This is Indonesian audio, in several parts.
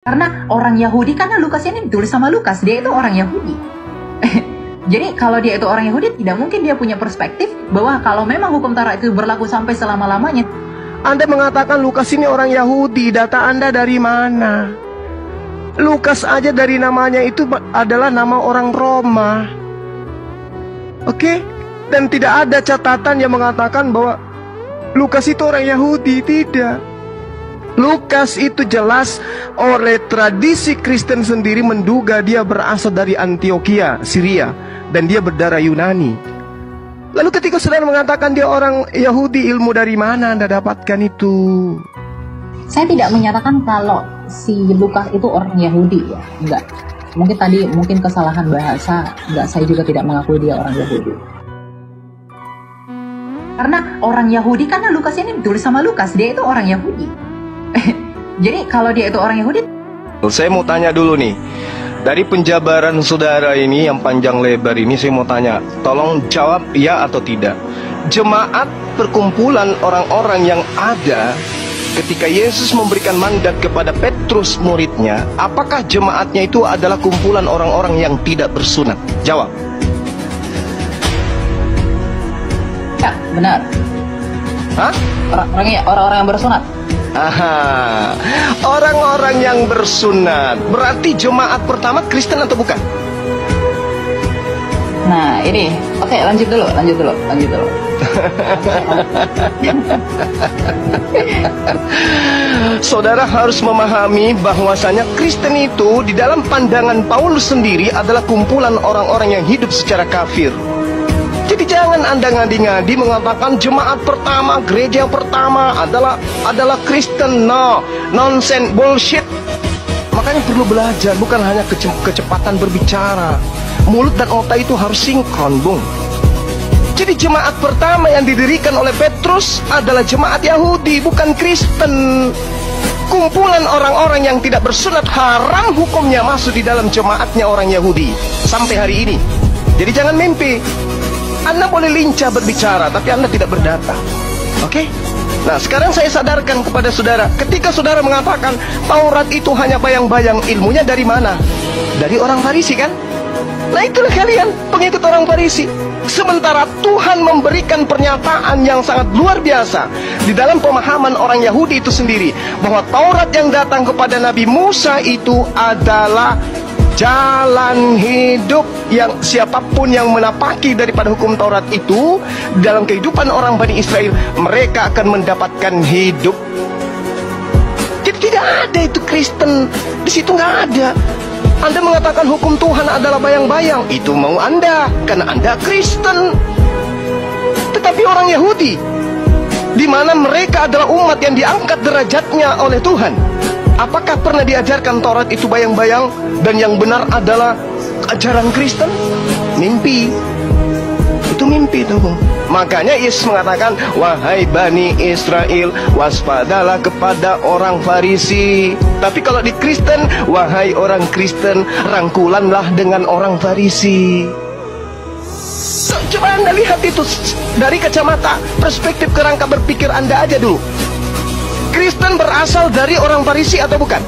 Karena orang Yahudi, karena Lukas ini ditulis sama Lukas, dia itu orang Yahudi. Jadi kalau dia itu orang Yahudi, tidak mungkin dia punya perspektif bahwa kalau memang hukum Taurat itu berlaku sampai selama-lamanya. Anda mengatakan Lukas ini orang Yahudi, data Anda dari mana? Lukas aja dari namanya itu adalah nama orang Roma. Oke? Dan tidak ada catatan yang mengatakan bahwa Lukas itu orang Yahudi, tidak. Lukas itu jelas oleh tradisi Kristen sendiri menduga dia berasal dari Antioquia, Syria, dan dia berdarah Yunani. Lalu ketika saudara mengatakan dia orang Yahudi, ilmu dari mana Anda dapatkan itu? Saya tidak menyatakan kalau si Lukas itu orang Yahudi, ya, enggak. Mungkin kesalahan bahasa, enggak, saya juga tidak mengakui dia orang Yahudi. Karena orang Yahudi, karena Lukas ini ditulis sama Lukas, dia itu orang Yahudi. Jadi kalau dia itu orang Yahudi. Saya mau tanya dulu nih, dari penjabaran saudara ini yang panjang lebar ini, saya mau tanya, tolong jawab ya atau tidak. Jemaat perkumpulan orang-orang yang ada ketika Yesus memberikan mandat kepada Petrus muridnya, apakah jemaatnya itu adalah kumpulan orang-orang yang tidak bersunat? Jawab. Ya, benar. Hah? Orang-orang yang bersunat. Aha, orang-orang yang bersunat berarti jemaat pertama Kristen atau bukan? Nah ini, oke, lanjut dulu. Saudara harus memahami bahwasanya Kristen itu di dalam pandangan Paulus sendiri adalah kumpulan orang-orang yang hidup secara kafir. Jadi jangan Anda ngadi-ngadi mengatakan jemaat pertama, gereja pertama adalah Kristen. No, nonsense, bullshit. Makanya perlu belajar, bukan hanya kecepatan berbicara. Mulut dan otak itu harus sinkron, Bung. Jadi jemaat pertama yang didirikan oleh Petrus adalah jemaat Yahudi, bukan Kristen. Kumpulan orang-orang yang tidak bersunat haram hukumnya masuk di dalam jemaatnya orang Yahudi sampai hari ini. Jadi jangan mimpi. Anda boleh lincah berbicara, tapi Anda tidak berdata. Oke? Nah, sekarang saya sadarkan kepada saudara, ketika saudara mengatakan Taurat itu hanya bayang-bayang, ilmunya dari mana? Dari orang Farisi, kan? Nah, itulah kalian, pengikut orang Farisi. Sementara Tuhan memberikan pernyataan yang sangat luar biasa di dalam pemahaman orang Yahudi itu sendiri, bahwa Taurat yang datang kepada Nabi Musa itu adalah jalan hidup yang siapapun yang menapaki daripada hukum Taurat itu dalam kehidupan orang Bani Israel, mereka akan mendapatkan hidup. Jadi tidak ada itu Kristen di situ, nggak ada. Anda mengatakan hukum Tuhan adalah bayang-bayang, itu mau Anda karena Anda Kristen. Tetapi orang Yahudi, di mana mereka adalah umat yang diangkat derajatnya oleh Tuhan, apakah pernah diajarkan Taurat itu bayang-bayang dan yang benar adalah ajaran Kristen? Mimpi. Itu mimpi tuh. Makanya Yesus mengatakan, wahai Bani Israel, waspadalah kepada orang Farisi. Tapi kalau di Kristen, wahai orang Kristen, rangkulanlah dengan orang Farisi. Coba Anda lihat itu dari kacamata perspektif kerangka berpikir Anda aja dulu. Kristen berasal dari orang Farisi atau bukan?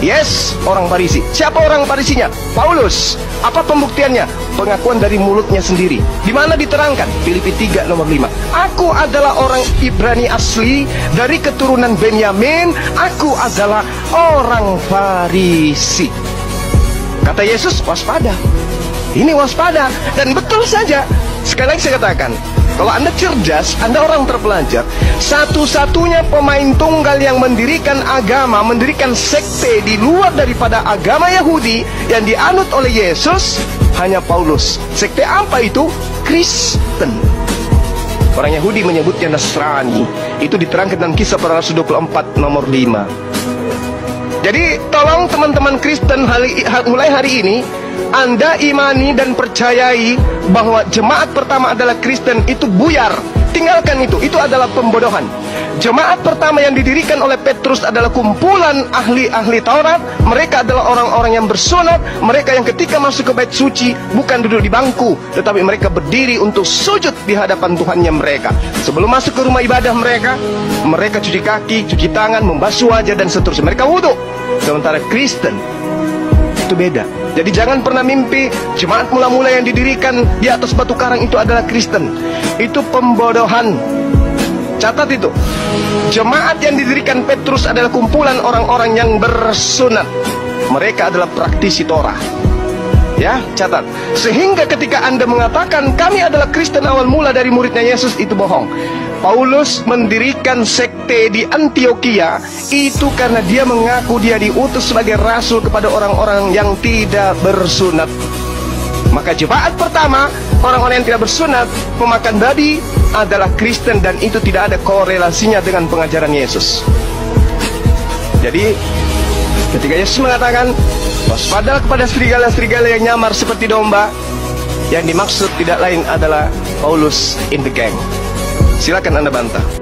Yes, orang Farisi. Siapa orang Farisinya? Paulus. Apa pembuktiannya? Pengakuan dari mulutnya sendiri. Di mana diterangkan? Filipi 3 nomor 5. Aku adalah orang Ibrani asli dari keturunan Benyamin. Aku adalah orang Farisi. Kata Yesus, waspada. Ini waspada. Dan betul saja. Sekali lagi saya katakan, kalau Anda cerdas, Anda orang terpelajar, satu-satunya pemain tunggal yang mendirikan agama, mendirikan sekte di luar daripada agama Yahudi yang dianut oleh Yesus, hanya Paulus. Sekte apa itu? Kristen. Orang Yahudi menyebutnya Nasrani. Itu diterangkan dalam Kisah Para Rasul 24 nomor 5. Jadi tolong teman-teman Kristen mulai hari ini Anda imani dan percayai bahwa jemaat pertama adalah Kristen. Itu buyar. Tinggalkan itu adalah pembodohan. Jemaat pertama yang didirikan oleh Petrus adalah kumpulan ahli-ahli Taurat. Mereka adalah orang-orang yang bersunat. Mereka yang ketika masuk ke bait suci bukan duduk di bangku, tetapi mereka berdiri untuk sujud di hadapan Tuhannya mereka. Sebelum masuk ke rumah ibadah mereka cuci kaki, cuci tangan, membasuh wajah dan seterusnya. Mereka wudhu. Sementara Kristen itu beda. Jadi jangan pernah mimpi jemaat mula-mula yang didirikan di atas batu karang itu adalah Kristen. Itu pembodohan. Catat itu. Jemaat yang didirikan Petrus adalah kumpulan orang-orang yang bersunat. Mereka adalah praktisi Torah. Ya, catat. Sehingga ketika Anda mengatakan kami adalah Kristen awal mula dari muridnya Yesus, itu bohong. Paulus mendirikan sekte di Antioquia itu karena dia mengaku dia diutus sebagai rasul kepada orang-orang yang tidak bersunat. Maka jemaat pertama, orang-orang yang tidak bersunat, memakan babi, adalah Kristen, dan itu tidak ada korelasinya dengan pengajaran Yesus. Jadi ketika Yesus mengatakan waspadalah kepada serigala-serigala yang nyamar seperti domba, yang dimaksud tidak lain adalah Paulus in the gang. Silakan Anda bantah.